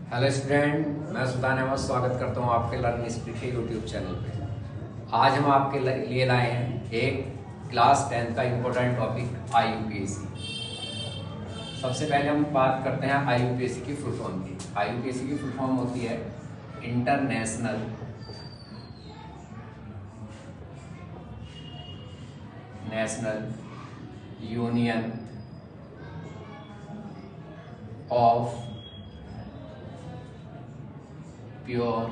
Hello student, मैं सुल्तान अहमद स्वागत करता हूँ आपके लर्न स्पीड के यूट्यूब चैनल पे। आज हम आपके लिए लाए हैं एक क्लास 10 का इम्पोर्टेंट टॉपिक IUPAC। सबसे पहले हम बात करते हैं IUPAC की फुल फॉर्म की। IUPAC की फुल फॉर्म होती है international union of pure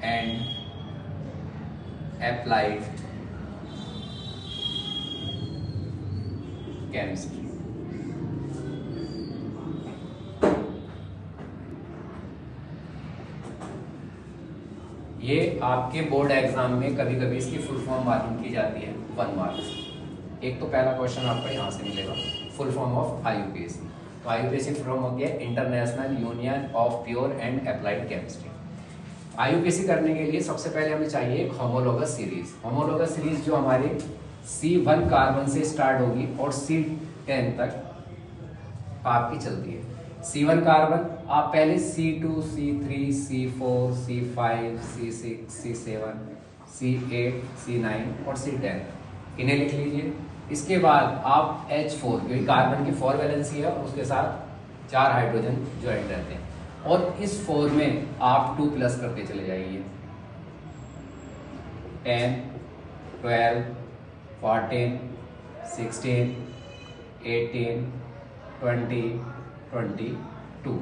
and applied chemistry. ये आपके बोर्ड एग्जाम में कभी कभी इसकी फुल फॉर्म मालूम की जाती है 1 मार्क्स। एक तो पहला क्वेश्चन आपको यहाँ से मिलेगा, फुल फॉर्म ऑफ IUPAC। तो IUPAC फुल फॉर्म होती है international union of pure and applied chemistry. IUPAC करने के लिए सबसे पहले हमें चाहिए एक होमोलोगस सीरीज। होमोलोगस सीरीज जो हमारे C1 कार्बन से स्टार्ट होगी और C10 तक आपकी चलती है। C1 कार्बन आप पहले C2, C3, C4, C5, C6, C7, C8, C9 और C10 इन्हें लिख लीजिए। इसके बाद आप H4 क्योंकि कार्बन की 4 वैलेंसी है, उसके साथ 4 हाइड्रोजन ज्वाइन रहते हैं और इस 4 में आप 2 प्लस करते चले जाइए। 10, 12, 14, 16, 18, 20, 22।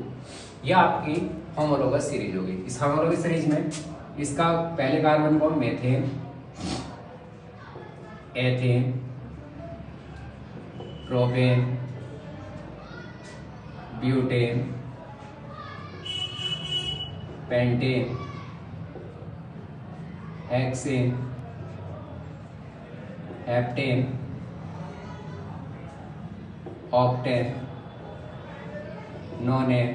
यह आपकी होमोलोगस सीरीज होगी। इस होमोलोगस सीरीज में इसका पहले कार्बन को methane, ethane, propane, butane, pentane, hexane, heptane, octane, नोनेन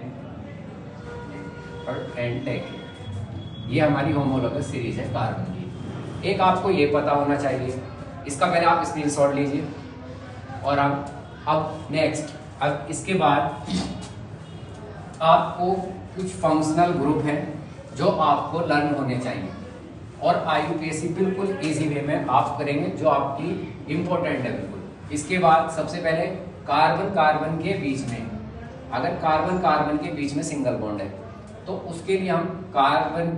और एंटेन। ये हमारी होमोलोगस सीरीज है कार्बन की। एक आपको ये पता होना चाहिए, इसका पहले आप स्क्रीनशॉट लीजिए। और अब नेक्स्ट, अब इसके बाद आपको कुछ फंक्शनल ग्रुप हैं जो आपको लर्न होने चाहिए और IUPAC बिल्कुल इजी वे में आप करेंगे, जो आपकी इंपॉर्टेंट है बिल्कुल। इसके बाद सबसे पहले कार्बन कार्बन के बीच में, अगर कार्बन कार्बन के बीच में सिंगल बॉन्ड है तो उसके लिए हम कार्बन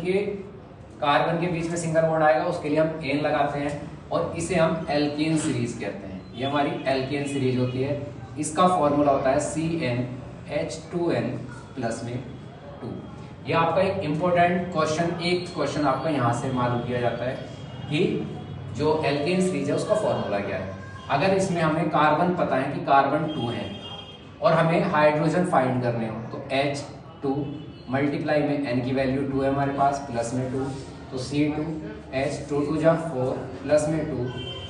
के बीच में सिंगल बॉन्ड आएगा, उसके लिए हम एन लगाते हैं और इसे हम एल्केन सीरीज कहते हैं। ये हमारी एल्केन सीरीज होती है। इसका फॉर्मूला होता है CnH2n प्लस में 2। ये आपका एक इंपॉर्टेंट क्वेश्चन, एक क्वेश्चन आपका यहाँ से मालूम किया जाता है कि जो एल्केन सीरीज है उसका फॉर्मूला क्या है। अगर इसमें हमें कार्बन पता है कि कार्बन 2 है और हमें हाइड्रोजन फाइंड करने हो तो H2 मल्टीप्लाई में n की वैल्यू 2 है हमारे पास, प्लस में 2 तो C2H2 2 जा 4 प्लस में 2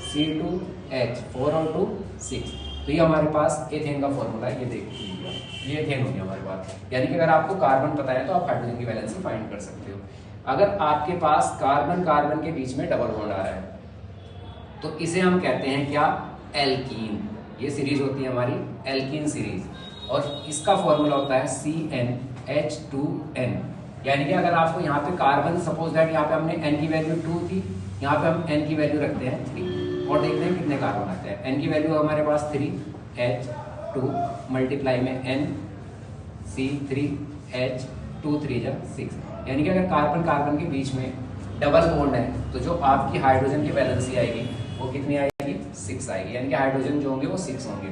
C2H 4 और 2 6। तो ये हमारे पास एथेन का फॉर्मूला है। ये देख लीजिए, ये एथेन हो गया हमारे पास। यानी कि अगर आपको कार्बन पता है तो आप हाइड्रोजन की वैलेंसी फाइंड कर सकते हो। अगर आपके पास कार्बन कार्बन के बीच में डबल बॉन्ड आ रहा है तो इसे हम कहते हैं क्या, एल्कीन। ये सीरीज होती है हमारी एल्कीन सीरीज और इसका फॉर्मूला होता है CnH2n। यानी कि अगर आपको यहाँ पे कार्बन, सपोज दैट यहाँ पे हमने n की वैल्यू 2 थी, यहाँ पे हम n की वैल्यू रखते हैं 3 और देखते हैं कितने कार्बन आते हैं। n की वैल्यू हमारे पास 3, H2 मल्टीप्लाई में n C3H2 3 जा 6। यानी कि अगर कार्बन कार्बन के बीच में डबल बॉन्ड है तो जो आपकी हाइड्रोजन की वैलेंसी आएगी वो कितनी आएगी, 6 आएगी। यानी कि हाइड्रोजन जो होंगे वो 6 होंगे।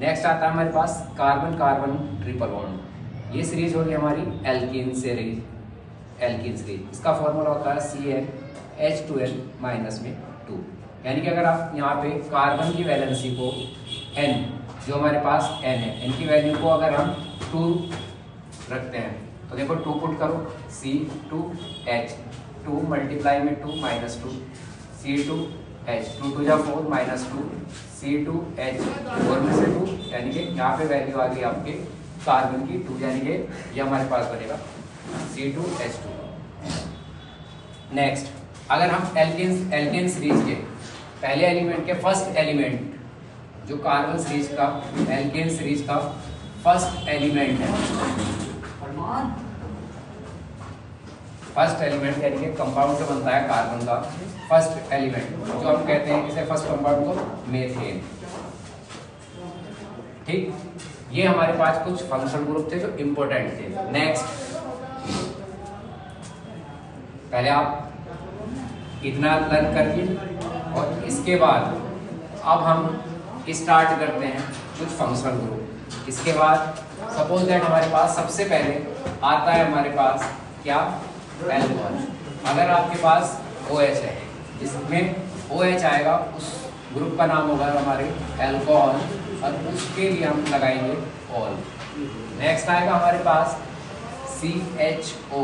नेक्स्ट आता है हमारे पास कार्बन कार्बन ट्रिपल बॉन्ड। ये सीरीज होगी हमारी एल्कीन सीरीज। इसका फॉर्मूला होता है CnH2n माइनस में 2। यानी कि अगर आप यहाँ पे कार्बन की वैलेंसी को n, जो हमारे पास n है, n की वैल्यू को अगर हम 2 रखते हैं तो देखो 2 पुट करो, C2H 2 मल्टीप्लाई में 2 माइनस 2 C2H 2 2 जा 4 माइनस 2 C2H 4 में से 2। यानी कि यहाँ पे वैल्यू आ गई आपके कार्बन की 2, यानी कि ये हमारे पास बनेगा C2H2। नेक्स्ट, अगर हम एल्केन सीरीज के पहले एलिमेंट के फर्स्ट एलिमेंट जो कार्बन सीरीज का एल्केन सीरीज का फर्स्ट एलिमेंट है। फर्स्ट एलिमेंट यानी कि कंपाउंड जो बनता है कार्बन का फर्स्ट एलिमेंट, जो हम कहते हैं इसे फर्स्ट कंपाउंड को मीथेन। ठीक, ये हमारे पास कुछ फंक्शनल ग्रुप थे जो इंपॉर्टेंट थे। नेक्स्ट, पहले आप इतना लर्न करिए और इसके बाद अब हम स्टार्ट करते हैं कुछ फंक्शनल ग्रुप। इसके बाद सपोज दैट हमारे पास सबसे पहले आता है हमारे पास क्या, एल्कोहल। अगर आपके पास OH है, जिसमें OH आएगा उस ग्रुप का नाम होगा हमारे एल्कोहल, और उसके लिए हम लगाएंगे ऑल। नेक्स्ट आएगा हमारे पास CHO,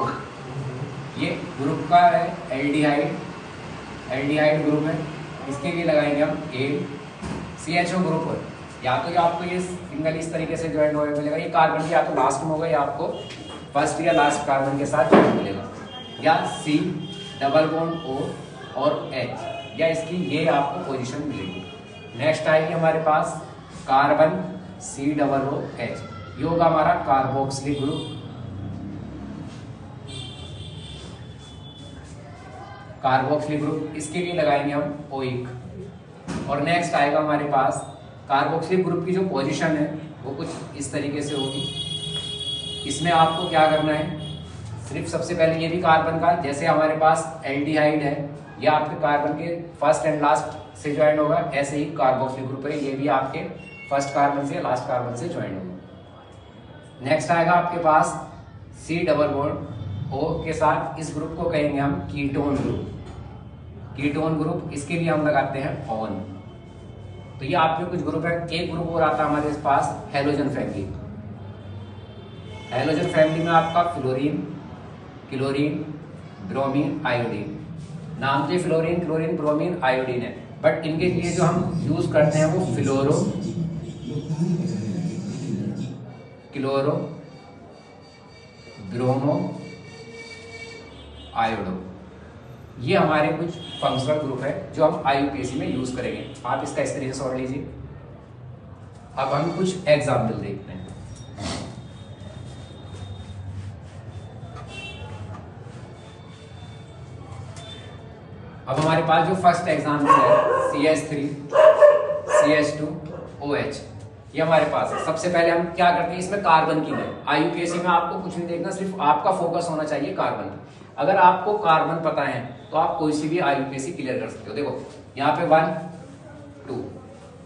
ये ग्रुप का है एल्डिहाइड, एल्डिहाइड ग्रुप है, इसके लिए लगाएंगे हम A। CHO ग्रुप है, या तो ये आपको ये सिंगल इस तरीके से ज्वाइन होकर मिलेगा, ये कार्बन की या तो लास्ट में होगा या आपको फर्स्ट या लास्ट कार्बन के साथ ज्वाइन मिलेगा, या C डबल बॉन्ड O और H, या इसकी ये आपको पोजीशन मिलेगी। नेक्स्ट आएगी हमारे पास कार्बन COOH, ये होगा हमारा कार्बोक्सिलिक ग्रुप। कार्बोक्सिलिक ग्रुप, इसके लिए लगाएंगे हम OIC। और नेक्स्ट आएगा हमारे पास कार्बोक्सिलिक ग्रुप की जो पोजीशन है वो कुछ इस तरीके से होगी। इसमें आपको क्या करना है, सिर्फ सबसे पहले ये भी कार्बन का, जैसे हमारे पास एल्डिहाइड है, ये आपके कार्बन के फर्स्ट एंड लास्ट से ज्वाइन होगा, ऐसे ही कार्बोक्सिलिक ग्रुप है, ये भी आपके फर्स्ट कार्बन से लास्ट कार्बन से ज्वाइन होगा। नेक्स्ट आएगा आपके पास C डबल बॉन्ड O के साथ, इस ग्रुप को कहेंगे हम कीटोन ग्रुप। कीटोन ग्रुप, इसके लिए हम लगाते हैं ऑन। तो ये आपके कुछ ग्रुप है। एक ग्रुप और आता है हमारे पास हेलोजन फैमिली। हेलोजन फैमिली में आपका फ्लोरीन, क्लोरीन, ब्रोमीन, आयोडीन। नाम से फ्लोरीन, क्लोरीन, ब्रोमीन, आयोडीन है, बट इनके लिए जो हम यूज करते हैं वो फ्लोरो, क्लोरो, ब्रोमो, आयोडो। ये हमारे कुछ फंक्शनल ग्रुप है जो हम IUPAC में यूज करेंगे। आप इसका स्क्रीनशॉट लीजिए। अब हम कुछ एग्जाम्पल देखते हैं। अब हमारे पास जो फर्स्ट एग्जाम्पल है CH3 CH2 OH, ये हमारे पास है। सबसे पहले हम क्या करते हैं, इसमें कार्बन की है। IUPAC में आपको कुछ नहीं देखना, सिर्फ आपका फोकस होना चाहिए कार्बन। अगर आपको कार्बन पता है तो आप कोई सी भी IUPAC क्लियर कर सकते हो। देखो यहाँ पे 1 2,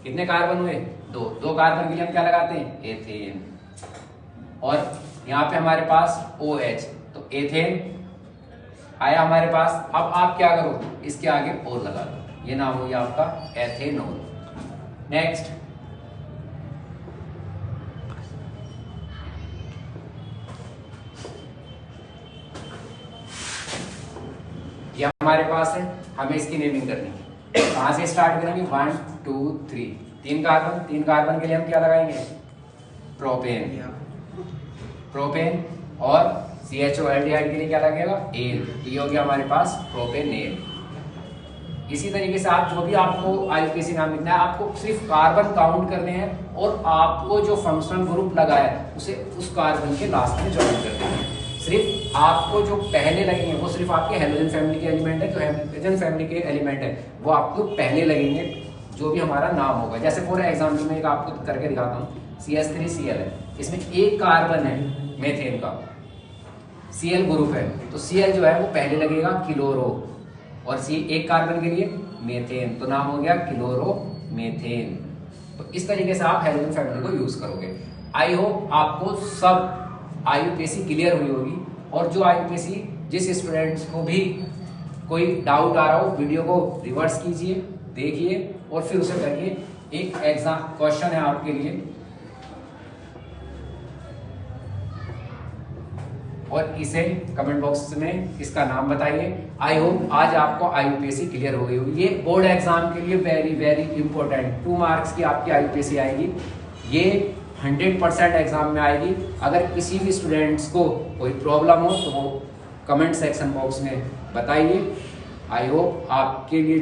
कितने कार्बन हुए, 2 कार्बन के लिए हम क्या लगाते हैं, एथेन। और यहाँ पे हमारे पास OH, तो एथेन आया हमारे पास। अब आप क्या करो, इसके आगे और लगा दो, ये नाम हो गया आपका एथेनॉल। नेक्स्ट, ये हमारे पास है, हमें इसकी नेमिंग करनी है। कहाँ से स्टार्ट करेंगे, 1 2 3, 3 कार्बन, 3 कार्बन के लिए हम क्या लगाएंगे, प्रोपेन, प्रोपेन। और CHO एल्डिहाइड के लिए क्या लगेगा, एल। ये हो गया हमारे पास प्रोपेनेल। इसी तरीके से आप जो भी आपको IUPAC नाम लिखना है, आपको सिर्फ कार्बन काउंट करने हैं और आपको जो फंक्शनल ग्रुप लगा है उसे उस कार्बन के लास्ट में ज्वाइन कर देना है। सिर्फ आपको जो पहले लगेंगे वो सिर्फ आपके हेलोजन फैमिली के एलिमेंट है, जो हेलोजन फैमिली के एलिमेंट है वो आपको पहले लगेंगे, जो भी हमारा नाम होगा। जैसे फॉर एग्जाम्पल में एक आपको करके दिखाता हूँ, CH3Cl है, इसमें एक कार्बन है मेथेन का, Cl ग्रुप है, तो Cl जो है वो पहले लगेगा क्लोरो, और C एक कार्बन के लिए मेथेन, तो नाम हो गया क्लोरो मेथेन। तो इस तरीके से आप हेलोजन फैमिली को यूज करोगे। आई होप आपको सब IUPAC क्लियर हुई होगी। और जो IUPAC जिस स्टूडेंट्स को भी कोई डाउट आ रहा हो, वीडियो को रिवर्स कीजिए, देखिए और फिर उसे करिए। एक एग्जाम क्वेश्चन है आपके लिए, और इसे कमेंट बॉक्स में इसका नाम बताइए। आई होप आज आपको IUPAC क्लियर हो गई होगी। ये बोर्ड एग्जाम के लिए वेरी वेरी इंपॉर्टेंट 2 मार्क्स की आपकी IUPAC आएगी। ये 100% एग्जाम में आएगी। अगर किसी भी स्टूडेंट्स को कोई प्रॉब्लम हो तो वो कमेंट सेक्शन बॉक्स में बताइए। आई होप आपके लिए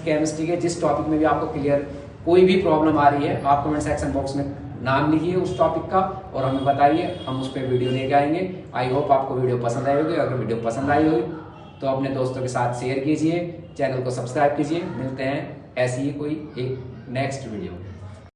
केमिस्ट्री के जिस टॉपिक में भी आपको क्लियर कोई भी प्रॉब्लम आ रही है, आप कमेंट सेक्शन बॉक्स में नाम लिखिए उस टॉपिक का और हमें बताइए, हम उस पर वीडियो लेके आएंगे। आई होप आपको वीडियो पसंद आई होगी। अगर वीडियो पसंद आई होगी तो अपने दोस्तों के साथ शेयर कीजिए, चैनल को सब्सक्राइब कीजिए। मिलते हैं ऐसी ही कोई एक नेक्स्ट वीडियो।